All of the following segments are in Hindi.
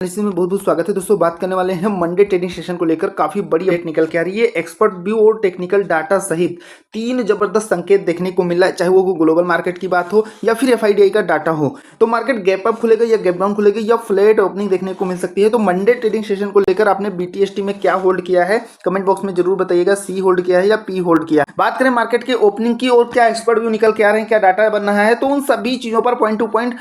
इसी में बहुत बहुत स्वागत है दोस्तों। बात करने वाले हैं मंडे ट्रेडिंग सेशन को लेकर काफी बड़ी अपडेट निकल के आ रही है। एक्सपर्ट व्यू और टेक्निकल डाटा सहित तीन जबरदस्त संकेत देखने को मिल रहा है, चाहे वो ग्लोबल मार्केट की बात हो या फिर एफआईडीआई का डाटा हो। तो मार्केट गैप अप खुलेगा या गैप डाउन खुलेगा या फ्लैट ओपनिंग देखने को मिल सकती है। तो मंडे ट्रेडिंग सेशन को लेकर आपने बीटीएसटी में क्या होल्ड किया है कमेंट बॉक्स में जरूर बताइएगा। सी होल्ड किया है या पी होल्ड किया। बात करें मार्केट के ओपनिंग की और क्या एक्सपर्ट व्यू निकल के आ रहे हैं, क्या डाटा बन रहा है, तो उन सभी चीजों पर पॉइंट टू पॉइंट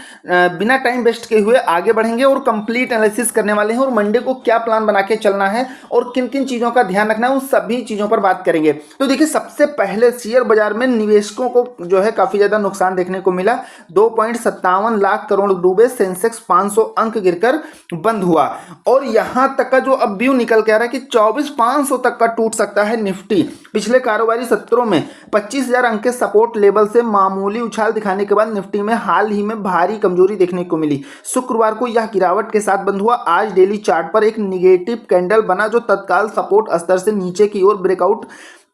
बिना टाइम वेस्ट किए हुए आगे बढ़ेंगे और कंप्लीट एनालिसिस करने वाले हैं। और मंडे को क्या प्लान बना के चलना है और किन किन चीजों का ध्यान रखना है, उन सभी चीजों पर बात करेंगे। तो देखिए, सबसे पहले शेयर बाजार में निवेशकों को जो है काफी ज्यादा नुकसान देखने को मिला। 2.57 लाख करोड़ डूबे, सेंसेक्स 500 अंक गिरकर बंद हुआ। और यहां तक का जो अब व्यू निकल के आ रहा है कि 24,500 तक का टूट सकता है निफ्टी। पिछले कारोबारी सत्रों में 25,000 अंक के सपोर्ट लेवल से मामूली उछाल दिखाने के बाद निफ्टी में हाल ही में भारी कमजोरी देखने को मिली। शुक्रवार को यह गिरावट के साथ बंद हुआ। आज डेली चार्ट पर एक निगेटिव कैंडल बना जो तत्काल सपोर्ट स्तर से नीचे की ओर ब्रेकआउट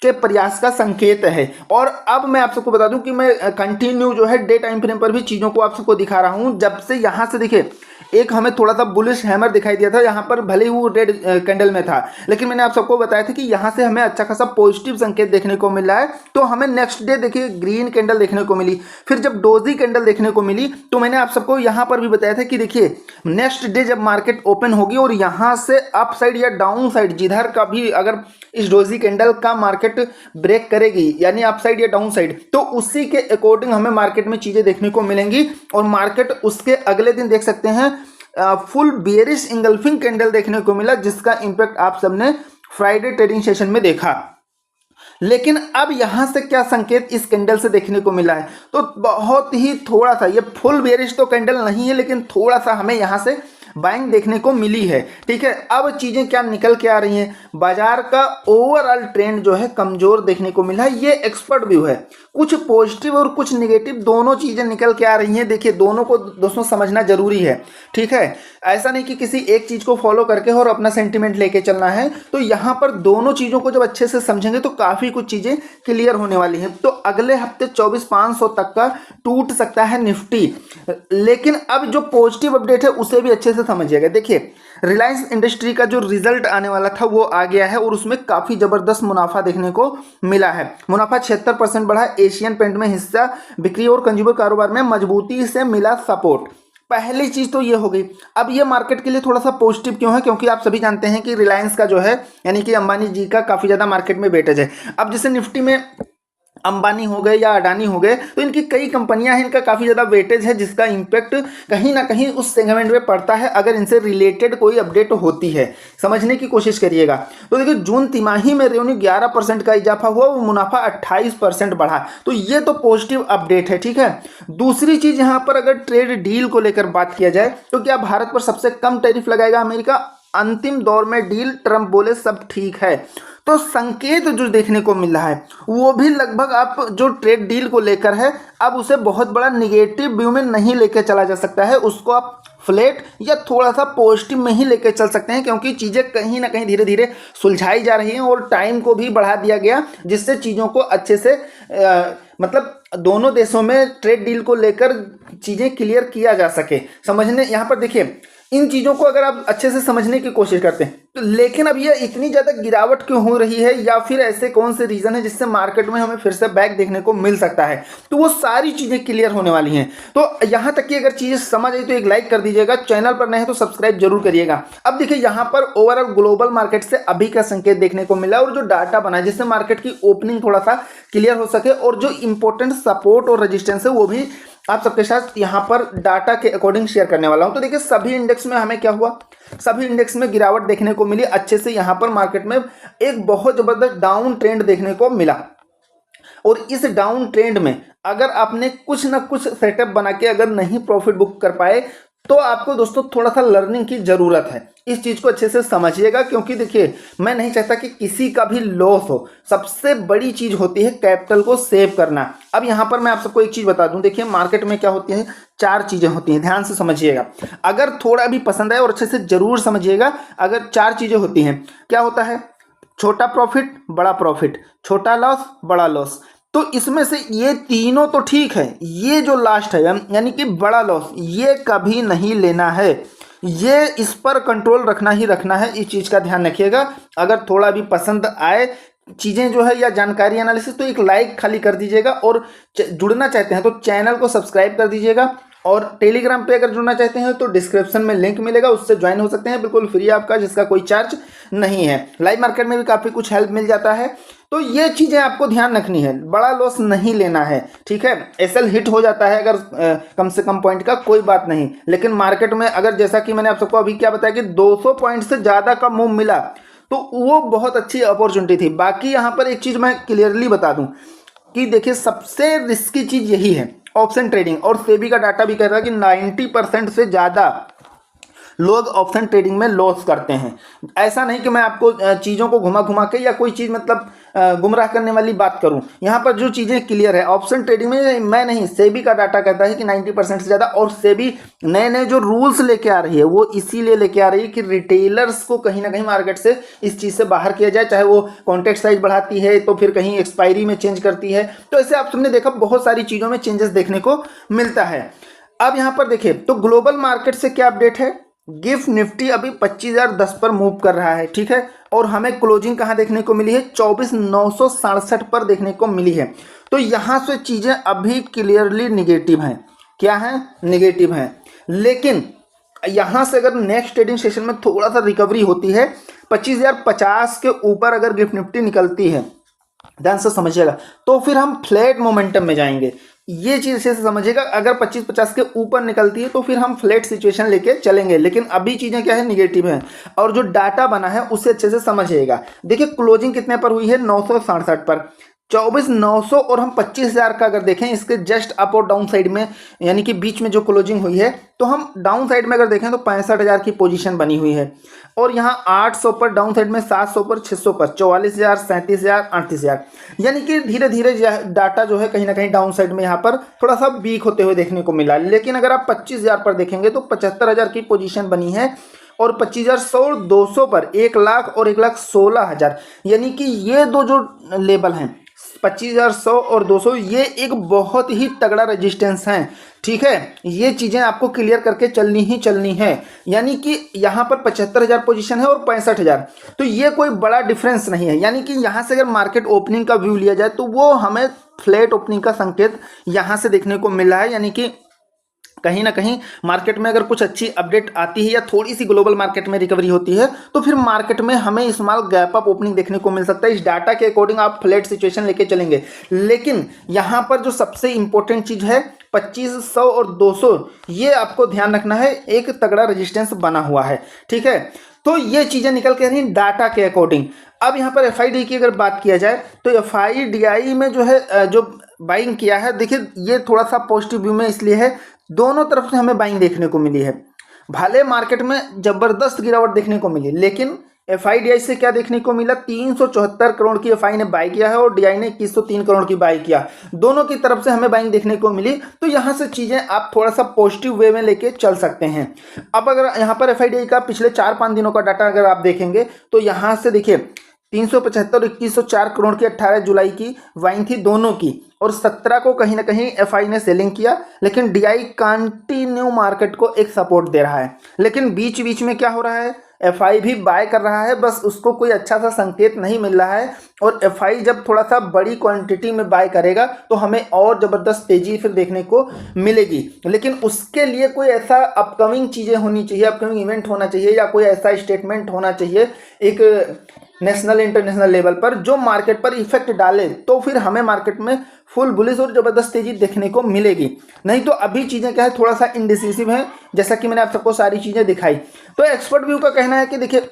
के प्रयास का संकेत है। और अब मैं आप सबको बता दूं कि मैं कंटिन्यू जो है डे टाइम फ्रेम पर भी चीजों को आप सबको दिखा रहा हूं। जब से यहां से देखिए एक हमें थोड़ा सा बुलिश हैमर दिखाई दिया था, यहाँ पर भले ही वो रेड कैंडल में था, लेकिन मैंने आप सबको बताया था कि यहाँ से हमें अच्छा खासा पॉजिटिव संकेत देखने को मिल रहा है। तो हमें नेक्स्ट डे देखिए ग्रीन कैंडल देखने को मिली, फिर जब डोजी कैंडल देखने को मिली तो मैंने आप सबको यहाँ पर भी बताया था कि देखिए नेक्स्ट डे जब मार्केट ओपन होगी और यहाँ से अप साइड या डाउन साइड जिधर का भी अगर इस डोजी कैंडल का मार्केट ब्रेक करेगी यानी अप साइड या डाउन साइड, तो उसी के अकॉर्डिंग हमें मार्केट में चीजें देखने को मिलेंगी। और मार्केट उसके अगले दिन देख सकते हैं फुल बेयरिश इंगल्फिंग कैंडल देखने को मिला, जिसका इंपैक्ट आप सबने फ्राइडे ट्रेडिंग सेशन में देखा। लेकिन अब यहां से क्या संकेत इस कैंडल से देखने को मिला है, तो बहुत ही थोड़ा सा, ये फुल बेयरिश तो कैंडल नहीं है लेकिन थोड़ा सा हमें यहां से बाइंग देखने को मिली है। ठीक है, अब चीजें क्या निकल के आ रही हैं, बाजार का ओवरऑल ट्रेंड जो है कमजोर देखने को मिला है। ये एक्सपर्ट व्यू है, कुछ पॉजिटिव और कुछ नेगेटिव दोनों चीजें निकल के आ रही हैं। देखिए, दोनों को दोस्तों समझना जरूरी है। ठीक है, ऐसा नहीं कि किसी एक चीज को फॉलो करके और अपना सेंटिमेंट लेके चलना है। तो यहां पर दोनों चीजों को जब अच्छे से समझेंगे तो काफी कुछ चीजें क्लियर होने वाली हैं। तो अगले हफ्ते 24,500 तक का टूट सकता है निफ्टी। लेकिन अब जो पॉजिटिव अपडेट है उसे भी अच्छे से समझिएगा। देखिए, रिलायंस इंडस्ट्री का जो रिजल्ट आने वाला था वो आ गया है और उसमें काफी जबरदस्त मुनाफा देखने को मिला है। मुनाफा 76% बढ़ा। एशियन पेंट में हिस्सा बिक्री और कंज्यूमर कारोबार में मजबूती से मिला सपोर्ट। पहली चीज तो ये हो गई। अब ये मार्केट के लिए थोड़ा सा पॉजिटिव क्यों है, क्योंकि आप सभी जानते हैं कि रिलायंस का जो है यानी कि अंबानी जी का काफी ज्यादा मार्केट में वेटेज है। अब जैसे निफ्टी में अंबानी हो गए या अडानी हो गए, तो इनकी कई कंपनियां हैं, इनका काफी ज्यादा वेटेज है, जिसका इंपैक्ट कहीं ना कहीं उस सेगमेंट में पड़ता है अगर इनसे रिलेटेड कोई अपडेट होती है। समझने की कोशिश करिएगा। तो देखिए, जून तिमाही में रेवेन्यू 11% का इजाफा हुआ और मुनाफा 28% बढ़ा। तो ये तो पॉजिटिव अपडेट है। ठीक है, दूसरी चीज यहां पर अगर ट्रेड डील को लेकर बात किया जाए तो क्या भारत पर सबसे कम टैरिफ लगाएगा अमेरिका? अंतिम दौर में डील, ट्रंप बोले सब ठीक है। तो संकेत जो देखने को मिल रहा है वो भी लगभग आप जो ट्रेड डील को लेकर है, अब उसे बहुत बड़ा निगेटिव व्यू में नहीं लेकर चला जा सकता है। उसको आप फ्लैट या थोड़ा सा पॉजिटिव में ही लेकर चल सकते हैं, क्योंकि चीजें कहीं ना कहीं धीरे धीरे सुलझाई जा रही हैं और टाइम को भी बढ़ा दिया गया, जिससे चीजों को अच्छे से मतलब दोनों देशों में ट्रेड डील को लेकर चीजें क्लियर किया जा सके। समझने यहाँ पर देखिए, इन चीजों को अगर आप अच्छे से समझने की कोशिश करते हैं तो, लेकिन अब ये इतनी ज्यादा गिरावट क्यों हो रही है या फिर ऐसे कौन से रीजन है जिससे मार्केट में हमें फिर से बैक देखने को मिल सकता है, तो वो सारी चीजें क्लियर होने वाली हैं। तो यहां तक कि अगर चीजें समझ आई तो एक लाइक कर दीजिएगा, चैनल पर नए हैं तो सब्सक्राइब जरूर करिएगा। अब देखिए, यहां पर ओवरऑल ग्लोबल मार्केट से अभी का संकेत देखने को मिला और जो डाटा बना जिससे मार्केट की ओपनिंग थोड़ा सा क्लियर हो सके और जो इंपॉर्टेंट सपोर्ट और रेजिस्टेंस है वो भी आप सबके साथ यहां पर डाटा के अकॉर्डिंग शेयर करने वाला हूं। तो देखिए, सभी इंडेक्स में हमें क्या हुआ, सभी इंडेक्स में गिरावट देखने को मिली। अच्छे से यहां पर मार्केट में एक बहुत जबरदस्त डाउन ट्रेंड देखने को मिला। और इस डाउन ट्रेंड में अगर आपने कुछ ना कुछ सेटअप बना के अगर नहीं प्रॉफिट बुक कर पाए तो आपको दोस्तों थोड़ा सा लर्निंग की जरूरत है। इस चीज को अच्छे से समझिएगा, क्योंकि देखिए, मैं नहीं चाहता कि किसी का भी लॉस हो। सबसे बड़ी चीज होती है कैपिटल को सेव करना। अब यहां पर मैं आप सबको एक चीज बता दूं, देखिए मार्केट में क्या होती है, 4 चीजें होती हैं, ध्यान से समझिएगा। अगर थोड़ा भी पसंद आए और अच्छे से जरूर समझिएगा। अगर 4 चीजें होती हैं, क्या होता है, छोटा प्रॉफिट, बड़ा प्रॉफिट, छोटा लॉस, बड़ा लॉस। तो इसमें से ये तीनों तो ठीक है, ये जो लास्ट है यानी कि बड़ा लॉस, ये कभी नहीं लेना है। ये इस पर कंट्रोल रखना ही रखना है, इस चीज़ का ध्यान रखिएगा। अगर थोड़ा भी पसंद आए चीज़ें जो है या जानकारी एनालिसिस तो एक लाइक खाली कर दीजिएगा, और जुड़ना चाहते हैं तो चैनल को सब्सक्राइब कर दीजिएगा। और टेलीग्राम पे अगर जुड़ना चाहते हैं तो डिस्क्रिप्शन में लिंक मिलेगा, उससे ज्वाइन हो सकते हैं, बिल्कुल फ्री आपका, जिसका कोई चार्ज नहीं है। लाइव मार्केट में भी काफ़ी कुछ हेल्प मिल जाता है। तो ये चीज़ें आपको ध्यान रखनी है, बड़ा लॉस नहीं लेना है, ठीक है। एसएल हिट हो जाता है अगर कम से कम पॉइंट का, कोई बात नहीं, लेकिन मार्केट में अगर जैसा कि मैंने आप सबको अभी क्या बताया कि 200 पॉइंट से ज़्यादा का मूव मिला तो वो बहुत अच्छी अपॉर्चुनिटी थी। बाकी यहाँ पर एक चीज़ मैं क्लियरली बता दूं कि देखिए सबसे रिस्की चीज़ यही है ऑप्शन ट्रेडिंग, और सेबी का डाटा भी कह रहा है कि 90% से ज़्यादा लोग ऑप्शन ट्रेडिंग में लॉस करते हैं। ऐसा नहीं कि मैं आपको चीज़ों को घुमा घुमा के या कोई चीज़ मतलब गुमराह करने वाली बात करूं, यहाँ पर जो चीज़ें क्लियर है ऑप्शन ट्रेडिंग में, मैं नहीं, सेबी का डाटा कहता है कि 90% से ज़्यादा। और सेबी नए नए जो रूल्स लेके आ रही है वो इसीलिए लेके आ रही है कि रिटेलर्स को कहीं ना कहीं मार्केट से इस चीज़ से बाहर किया जाए, चाहे वो कॉन्ट्रैक्ट साइज बढ़ाती है तो फिर कहीं एक्सपायरी में चेंज करती है। तो ऐसे आप सबने देखा बहुत सारी चीज़ों में चेंजेस देखने को मिलता है। अब यहाँ पर देखिए तो ग्लोबल मार्केट से क्या अपडेट है, गिफ्ट निफ्टी अभी 25,010 पर मूव कर रहा है, ठीक है। और हमें क्लोजिंग कहाँ देखने को मिली है, 24,967 पर देखने को मिली है। तो यहाँ से चीज़ें अभी क्लियरली निगेटिव हैं। क्या है, निगेटिव हैं। लेकिन यहाँ से अगर नेक्स्ट ट्रेडिंग सेशन में थोड़ा सा रिकवरी होती है, 25,050 के ऊपर अगर गिफ्ट निफ्टी निकलती है, ध्यान से समझिएगा, तो फिर हम फ्लैट मोमेंटम में जाएंगे। ये चीज़ से समझिएगा, अगर 25-50 के ऊपर निकलती है तो फिर हम फ्लैट सिचुएशन लेके चलेंगे। लेकिन अभी चीज़ें क्या है, निगेटिव है। और जो डाटा बना है उसे अच्छे से समझिएगा। देखिए क्लोजिंग कितने पर हुई है, 967 पर, 24,900, और हम 25,000 का अगर देखें इसके जस्ट अप और डाउन साइड में, यानी कि बीच में जो क्लोजिंग हुई है, तो हम डाउन साइड में अगर देखें तो 65,000 की पोजीशन बनी हुई है। और यहाँ 800 पर डाउन साइड में, 700 पर, 600 पर, 44,000, 37,000, 38,000, यानी कि धीरे धीरे डाटा जो है कहीं ना कहीं डाउन साइड में यहाँ पर थोड़ा सा वीक होते हुए देखने को मिला। लेकिन अगर आप 25,000 पर देखेंगे तो 75,000 की पोजीशन बनी है, और 25,100 और 200 पर 1 लाख और 1,16,000, यानी कि ये दो जो लेवल हैं 25,100 और 200, ये एक बहुत ही तगड़ा रेजिस्टेंस है, ठीक है। ये चीज़ें आपको क्लियर करके चलनी ही चलनी है। यानी कि यहाँ पर 75,000 पोजीशन है और 65,000, तो ये कोई बड़ा डिफरेंस नहीं है। यानी कि यहाँ से अगर मार्केट ओपनिंग का व्यू लिया जाए तो वो हमें फ्लैट ओपनिंग का संकेत यहाँ से देखने को मिला है। यानी कि कहीं ना कहीं मार्केट में अगर कुछ अच्छी अपडेट आती है या थोड़ी सी ग्लोबल मार्केट में रिकवरी होती है तो फिर मार्केट में हमें स्मॉल गैप अप ओपनिंग देखने को मिल सकता है। इस डाटा के अकॉर्डिंग आप फ्लैट सिचुएशन लेके चलेंगे। लेकिन यहाँ पर जो सबसे इंपॉर्टेंट चीज़ है 2500 और 200, ये आपको ध्यान रखना है, एक तगड़ा रेजिस्टेंस बना हुआ है, ठीक है। तो ये चीज़ें निकल के रही डाटा के अकॉर्डिंग। अब यहाँ पर एफआईडी की अगर बात किया जाए तो एफआईडीआई में जो है जो बाइंग किया है, देखिए ये थोड़ा सा पॉजिटिव व्यू में इसलिए है, दोनों तरफ से हमें बाइंग देखने को मिली है। भले मार्केट में जबरदस्त गिरावट देखने को मिली, लेकिन एफआईडीआई से क्या देखने को मिला, 374 करोड़ की एफआई ने बाई किया है और डीआई ने 2103 करोड़ की बाई किया। दोनों की तरफ से हमें बाइंग देखने को मिली। तो यहाँ से चीज़ें आप थोड़ा सा पॉजिटिव वे में लेके चल सकते हैं। अब अगर यहाँ पर एफआईडीआई का पिछले 4-5 दिनों का डाटा अगर आप देखेंगे तो यहाँ से देखिए 375 और 2104 करोड़ की 18 जुलाई की बाइंग थी दोनों की, और 17 को कहीं ना कहीं एफआई ने सेलिंग किया। लेकिन डीआई कंटिन्यू मार्केट को एक सपोर्ट दे रहा है। लेकिन बीच बीच में क्या हो रहा है, एफआई भी बाय कर रहा है, बस उसको कोई अच्छा सा संकेत नहीं मिल रहा है। और एफआई जब थोड़ा सा बड़ी क्वांटिटी में बाय करेगा तो हमें और ज़बरदस्त तेजी फिर देखने को मिलेगी। लेकिन उसके लिए कोई ऐसा अपकमिंग चीज़ें होनी चाहिए, अपकमिंग इवेंट होना चाहिए, या कोई ऐसा स्टेटमेंट होना चाहिए एक नेशनल इंटरनेशनल लेवल पर जो मार्केट पर इफेक्ट डाले, तो फिर हमें मार्केट में फुल बुलिश और ज़बरदस्त तेजी देखने को मिलेगी। नहीं तो अभी चीज़ें क्या है, थोड़ा सा इनडिसिसिव है, जैसा कि मैंने आप सबको सारी चीज़ें दिखाई। तो एक्सपर्ट व्यू का कहना है कि देखिए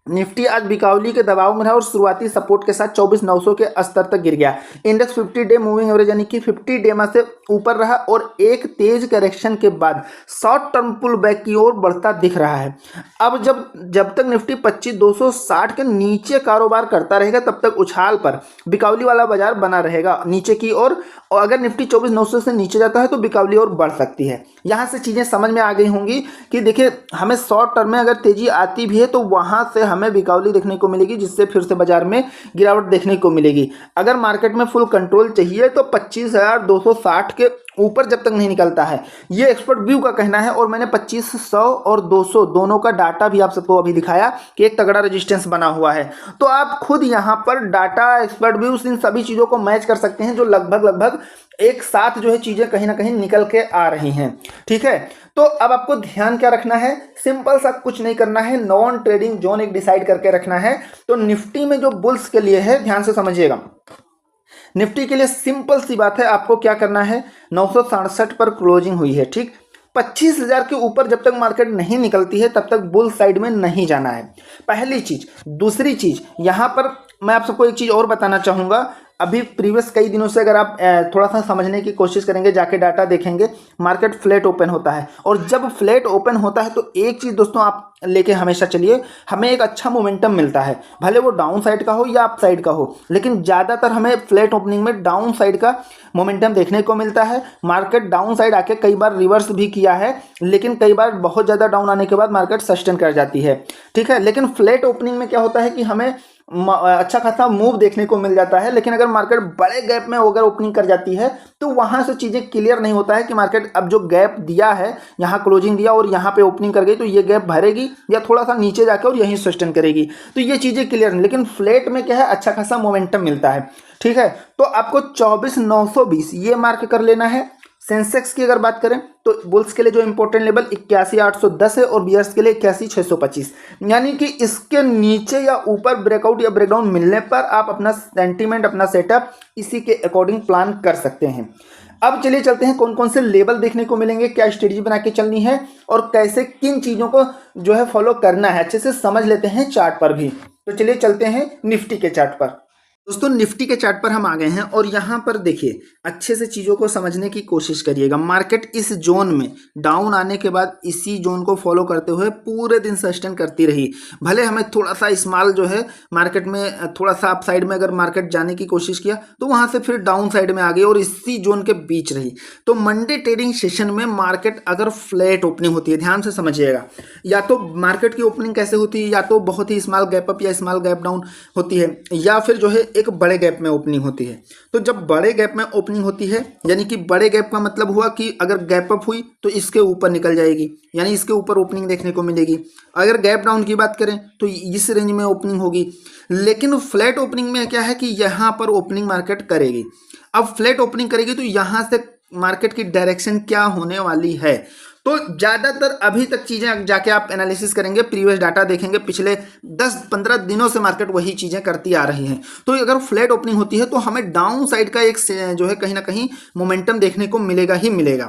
निफ्टी आज बिकावली के दबाव में रहा और शुरुआती सपोर्ट के साथ 24,900 के स्तर तक गिर गया। इंडेक्स 50 डे मूविंग एवरेज यानी कि 50 डे में से ऊपर रहा और एक तेज करेक्शन के बाद शॉर्ट टर्म पुल बैक की ओर बढ़ता दिख रहा है। अब जब तक निफ्टी 25,260 के नीचे कारोबार करता रहेगा तब तक उछाल पर बिकावली वाला बाजार बना रहेगा नीचे की ओर। और अगर निफ्टी 24,900 से नीचे जाता है तो बिकावली और बढ़ सकती है। यहाँ से चीज़ें समझ में आ गई होंगी कि देखिए हमें शॉर्ट टर्म में अगर तेजी आती भी है तो वहाँ से हमें बिकावली देखने को मिलेगी, जिससे फिर से बाजार में गिरावट देखने को मिलेगी। अगर मार्केट में फुल कंट्रोल चाहिए तो 25,260 के ऊपर जब तक नहीं निकलता है, ये एक्सपर्ट व्यू का कहना है। और मैंने 2500 और 200 दोनों का डाटा भी आप सबको अभी दिखाया कि एक तगड़ा रेजिस्टेंस बना हुआ है। तो आप खुद यहाँ पर डाटा, एक्सपर्ट व्यू, इन सभी चीज़ों को मैच कर सकते हैं, जो लगभग एक साथ जो है चीज़ें कहीं ना कहीं निकल के आ रही हैं। ठीक है, तो अब आपको ध्यान क्या रखना है, सिंपल सा कुछ नहीं करना है, नॉन ट्रेडिंग जोन एक डिसाइड करके रखना है। तो निफ्टी में जो बुल्स के लिए है, ध्यान से समझिएगा, निफ्टी के लिए सिंपल सी बात है, आपको क्या करना है, 967 पर क्लोजिंग हुई है, ठीक, 25,000 के ऊपर जब तक मार्केट नहीं निकलती है तब तक बुल साइड में नहीं जाना है, पहली चीज। दूसरी चीज, यहां पर मैं आप सबको एक चीज और बताना चाहूंगा। अभी प्रीवियस कई दिनों से अगर आप थोड़ा सा समझने की कोशिश करेंगे, जाके डाटा देखेंगे, मार्केट फ्लैट ओपन होता है। और जब फ्लैट ओपन होता है तो एक चीज़ दोस्तों आप लेके हमेशा चलिए, हमें एक अच्छा मोमेंटम मिलता है, भले वो डाउन साइड का हो या अप साइड का हो, लेकिन ज़्यादातर हमें फ्लैट ओपनिंग में डाउन साइड का मोमेंटम देखने को मिलता है। मार्केट डाउन साइड आके कई बार रिवर्स भी किया है, लेकिन कई बार बहुत ज़्यादा डाउन आने के बाद मार्केट सस्टेन कर जाती है। ठीक है, लेकिन फ्लैट ओपनिंग में क्या होता है कि हमें अच्छा खासा मूव देखने को मिल जाता है, लेकिन अगर मार्केट बड़े गैप में अगर ओपनिंग कर जाती है तो वहां से चीज़ें क्लियर नहीं होता है कि मार्केट अब जो गैप दिया है, यहाँ क्लोजिंग दिया और यहाँ पे ओपनिंग कर गई, तो ये गैप भरेगी या थोड़ा सा नीचे जाकर और यहीं सस्टेन करेगी, तो ये चीज़ें क्लियर नहीं। लेकिन फ्लैट में क्या है, अच्छा खासा मोमेंटम मिलता है। ठीक है, तो आपको 24,920 ये मार्क कर लेना है। सेंसेक्स की अगर बात करें तो बुल्स के लिए जो इंपॉर्टेंट लेवल 81,810 है और बियर्स के लिए 81,625, यानी कि इसके नीचे या ऊपर ब्रेकआउट या ब्रेकडाउन मिलने पर आप अपना सेंटीमेंट, अपना सेटअप इसी के अकॉर्डिंग प्लान कर सकते हैं। अब चलिए चलते हैं कौन कौन से लेवल देखने को मिलेंगे, क्या स्ट्रेटजी बना के चलनी है और कैसे किन चीज़ों को जो है फॉलो करना है, अच्छे से समझ लेते हैं चार्ट पर भी। तो चलिए चलते हैं निफ्टी के चार्ट पर। दोस्तों निफ्टी के चार्ट पर हम आ गए हैं और यहाँ पर देखिए अच्छे से चीज़ों को समझने की कोशिश करिएगा। मार्केट इस जोन में डाउन आने के बाद इसी जोन को फॉलो करते हुए पूरे दिन सस्टेन करती रही। भले हमें थोड़ा सा स्मॉल जो है मार्केट में थोड़ा सा अप साइड में अगर मार्केट जाने की कोशिश किया तो वहाँ से फिर डाउन साइड में आ गई और इसी जोन के बीच रही। तो मंडे ट्रेडिंग सेशन में मार्केट अगर फ्लैट ओपनिंग होती है, ध्यान से समझिएगा, या तो मार्केट की ओपनिंग कैसे होती है, या तो बहुत ही स्मॉल गैप अप या स्मॉल गैप डाउन होती है, या फिर जो है एक बड़े गैप में ओपनिंग होती है। तो जब बड़े गैप में ओपनिंग होती है, यानी कि बड़े गैप का मतलब हुआ कि अगर गैप अप हुई तो इसके ऊपर निकल जाएगी, यानी इसके ऊपर ओपनिंग देखने को मिलेगी। अगर गैप डाउन की बात करें तो इस रेंज में ओपनिंग होगी। लेकिन फ्लैट ओपनिंग में क्या है कि यहाँ पर ओपनिंग मार्केट करेगी। अब फ्लैट ओपनिंग करेगी तो यहाँ से मार्केट की डायरेक्शन क्या होने वाली है, तो ज़्यादातर अभी तक चीज़ें जाके आप एनालिसिस करेंगे, प्रीवियस डाटा देखेंगे, पिछले 10-15 दिनों से मार्केट वही चीज़ें करती आ रही हैं। तो अगर फ्लैट ओपनिंग होती है तो हमें डाउन साइड का एक जो है कहीं ना कहीं मोमेंटम देखने को मिलेगा ही मिलेगा।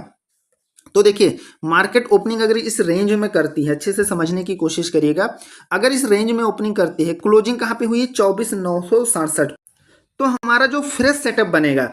तो देखिए मार्केट ओपनिंग अगर इस रेंज में करती है, अच्छे से समझने की कोशिश करिएगा, अगर इस रेंज में ओपनिंग करती है, क्लोजिंग कहाँ पे हुई है 24,967, तो हमारा जो फ्रेश सेटअप बनेगा,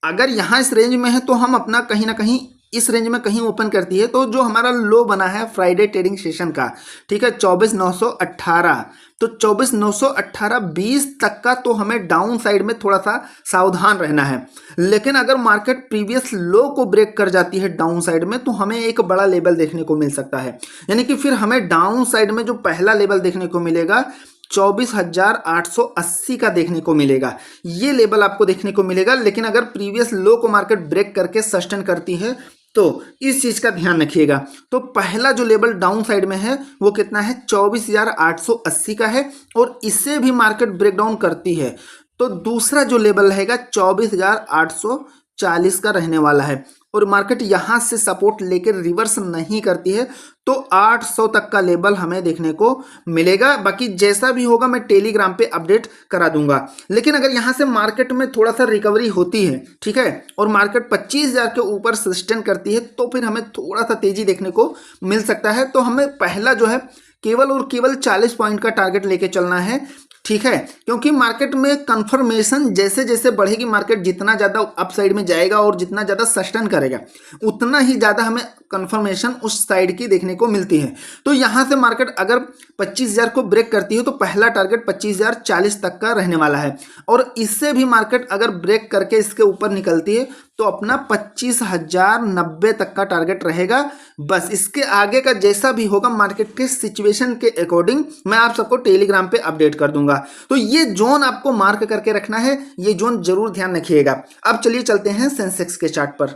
अगर यहाँ इस रेंज में है तो हम अपना कहीं ना कहीं इस रेंज में कहीं ओपन करती है, तो जो हमारा लो बना है फ्राइडे ट्रेडिंग सेशन का, ठीक है, 24,918, तो 24,918 20 तक का तो हमें डाउन साइड में थोड़ा सा सावधान रहना है। लेकिन अगर मार्केट प्रीवियस लो को ब्रेक कर जाती है डाउन साइड में तो हमें एक बड़ा लेवल देखने को मिल सकता है, यानी कि फिर हमें डाउन साइड में जो पहला लेवल देखने को मिलेगा 24,880 का देखने को मिलेगा, ये लेवल आपको देखने को मिलेगा। लेकिन अगर प्रीवियस लो को मार्केट ब्रेक करके सस्टेन करती है तो इस चीज का ध्यान रखिएगा। तो पहला जो लेवल डाउन साइड में है वो कितना है 24,880 का है, और इससे भी मार्केट ब्रेकडाउन करती है तो दूसरा जो लेवल रहेगा 24,840 का रहने वाला है, और मार्केट यहां से सपोर्ट लेकर रिवर्स नहीं करती है तो 800 तक का लेवल हमें देखने को मिलेगा। बाकी जैसा भी होगा मैं टेलीग्राम पे अपडेट करा दूंगा। लेकिन अगर यहां से मार्केट में थोड़ा सा रिकवरी होती है, ठीक है, और मार्केट 25,000 के ऊपर सस्टेन करती है तो फिर हमें थोड़ा सा तेजी देखने को मिल सकता है। तो हमें पहला जो है केवल और केवल 40 पॉइंट का टारगेट लेके चलना है, ठीक है, क्योंकि मार्केट में कंफर्मेशन जैसे जैसे बढ़ेगी, मार्केट जितना ज़्यादा अपसाइड में जाएगा और जितना ज़्यादा सस्टेन करेगा उतना ही ज़्यादा हमें कंफर्मेशन उस साइड की देखने को मिलती है। तो यहाँ से मार्केट अगर 25,000 को ब्रेक करती है तो पहला टारगेट 25,040 तक का रहने वाला है, और इससे भी मार्केट अगर ब्रेक करके इसके ऊपर निकलती है तो अपना 25,090 तक का टारगेट रहेगा। बस इसके आगे का जैसा भी होगा मार्केट के सिचुएशन के अकॉर्डिंग मैं आप सबको टेलीग्राम पे अपडेट कर दूंगा। तो ये जोन आपको मार्क करके रखना है, ये जोन जरूर ध्यान रखिएगा। अब चलिए चलते हैं सेंसेक्स के चार्ट पर।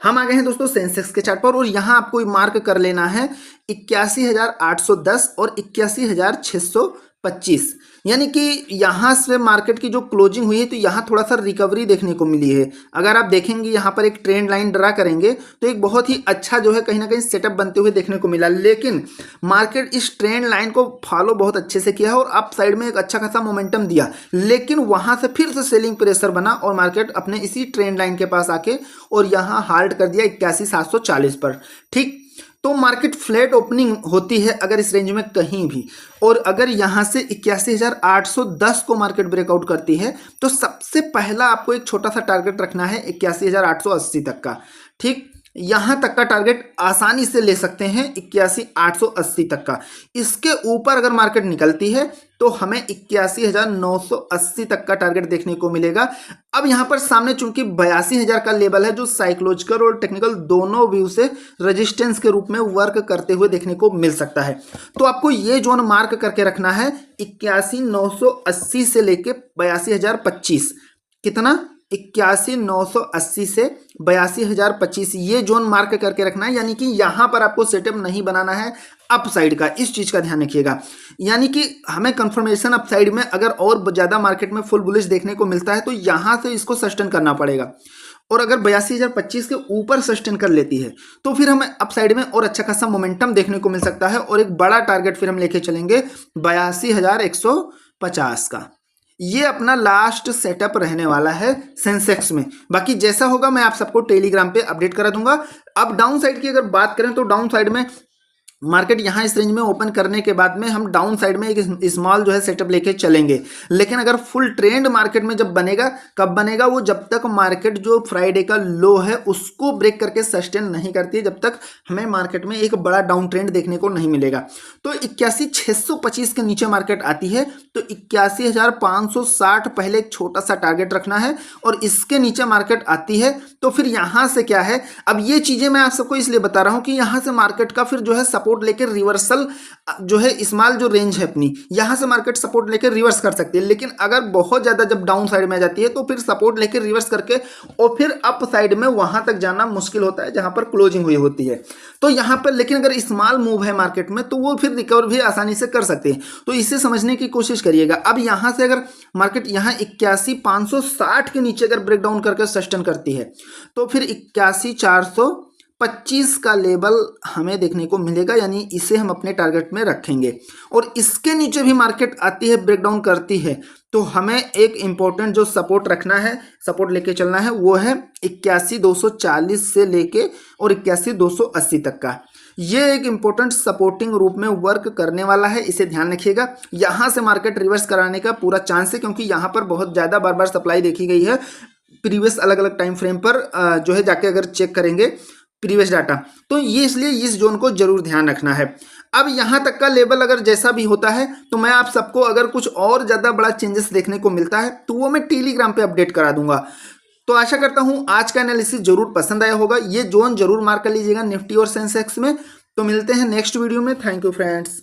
हम आ गए हैं दोस्तों सेंसेक्स के चार्ट पर और यहां आपको मार्क कर लेना है 81,810 और 81,625, यानी कि यहां से मार्केट की जो क्लोजिंग हुई है तो यहां थोड़ा सा रिकवरी देखने को मिली है। अगर आप देखेंगे यहां पर एक ट्रेंड लाइन ड्रा करेंगे तो एक बहुत ही अच्छा जो है कहीं ना कहीं सेटअप बनते हुए देखने को मिला, लेकिन मार्केट इस ट्रेंड लाइन को फॉलो बहुत अच्छे से किया है और अप साइड में एक अच्छा खासा मोमेंटम दिया, लेकिन वहां से फिर से सेलिंग प्रेशर बना और मार्केट अपने इसी ट्रेंड लाइन के पास आके और यहां हाल्ट कर दिया 81,740 पर। ठीक, तो मार्केट फ्लैट ओपनिंग होती है अगर इस रेंज में कहीं भी, और अगर यहां से 81,810 को मार्केट ब्रेकआउट करती है तो सबसे पहला आपको एक छोटा सा टारगेट रखना है 81,880 तक का। ठीक, यहां तक का टारगेट आसानी से ले सकते हैं 81,880 तक का। इसके ऊपर अगर मार्केट निकलती है तो हमें 81,980 तक का टारगेट देखने को मिलेगा। अब यहां पर सामने चूंकि 82,000 का लेवल है जो साइकोलॉजिकल और टेक्निकल दोनों व्यू से रेजिस्टेंस के रूप में वर्क करते हुए देखने को मिल सकता है, तो आपको ये जोन मार्क करके रखना है 81,980 से लेके 82,025। कितना? 81,980 से 82,025, ये जोन मार्क करके रखना है। यानी कि यहां पर आपको सेटअप नहीं बनाना है अप साइड का, इस चीज का ध्यान रखिएगा। यानी कि हमें कंफर्मेशन अप साइड में अगर और ज्यादा मार्केट में फुल बुलिश देखने को मिलता है तो यहां से इसको सस्टेन करना पड़ेगा, और अगर 82,025 के ऊपर सस्टेन कर लेती है तो फिर हमें अप साइड में और अच्छा खासा मोमेंटम देखने को मिल सकता है और एक बड़ा टारगेट फिर हम लेके चलेंगे 82,150 का। ये अपना लास्ट सेटअप रहने वाला है सेंसेक्स में। बाकी जैसा होगा मैं आप सबको टेलीग्राम पे अपडेट करा दूंगा। अब डाउन साइड की अगर बात करें तो डाउन साइड में मार्केट यहां इस रेंज में ओपन करने के बाद में हम डाउन साइड में एक स्मॉल जो है सेटअप लेके चलेंगे, लेकिन अगर फुल ट्रेंड मार्केट में जब बनेगा, कब बनेगा? वो जब तक मार्केट जो फ्राइडे का लो है उसको ब्रेक करके सस्टेन नहीं करती है, जब तक हमें मार्केट में एक बड़ा डाउन ट्रेंड देखने को नहीं मिलेगा। तो 81,625 के नीचे मार्केट आती है तो 81,560 पहले एक छोटा सा टारगेट रखना है, और इसके नीचे मार्केट आती है तो फिर यहां से क्या है, अब ये चीजें मैं आप सबको इसलिए बता रहा हूं कि यहां से मार्केट का फिर जो है सपोर्ट लेकर रिवर्सल जो है स्मॉल जो रेंज है अपनी, यहां से मार्केट सपोर्ट लेकर रिवर्स कर सकती है, लेकिन अगर बहुत ज्यादा जब डाउन साइड में आ जाती है तो फिर सपोर्ट लेकर रिवर्स करके और फिर अप साइड में वहां तक जाना मुश्किल होता है जहां पर क्लोजिंग हुई होती है। तो यहां पर लेकिन अगर स्मॉल मूव है मार्केट में तो वो फिर रिकवर भी आसानी से कर सकते हैं, तो इसे समझने की कोशिश करिएगा। अब यहां से अगर मार्केट यहां 81,560 के नीचे अगर ब्रेकडाउन करके सस्टेन करती है तो फिर 81,425 का लेवल हमें देखने को मिलेगा, यानी इसे हम अपने टारगेट में रखेंगे। और इसके नीचे भी मार्केट आती है, ब्रेकडाउन करती है, तो हमें एक इंपॉर्टेंट जो सपोर्ट रखना है, सपोर्ट लेके चलना है, वो है 81,240 से लेके और 81,280 तक का। ये एक इंपॉर्टेंट सपोर्टिंग रूप में वर्क करने वाला है, इसे ध्यान रखिएगा। यहां से मार्केट रिवर्स कराने का पूरा चांस है, क्योंकि यहां पर बहुत ज्यादा बार बार सप्लाई देखी गई है प्रीवियस अलग अलग टाइम फ्रेम पर जो है जाके अगर चेक करेंगे प्रीवियस डाटा, तो ये इसलिए इस जोन को जरूर ध्यान रखना है। अब यहां तक का लेवल अगर जैसा भी होता है तो मैं आप सबको अगर कुछ और ज्यादा बड़ा चेंजेस देखने को मिलता है तो वो मैं टेलीग्राम पे अपडेट करा दूंगा। तो आशा करता हूं आज का एनालिसिस जरूर पसंद आया होगा। ये जोन जरूर मार्क कर लीजिएगा निफ्टी और सेंसेक्स में। तो मिलते हैं नेक्स्ट वीडियो में। Thank you friends.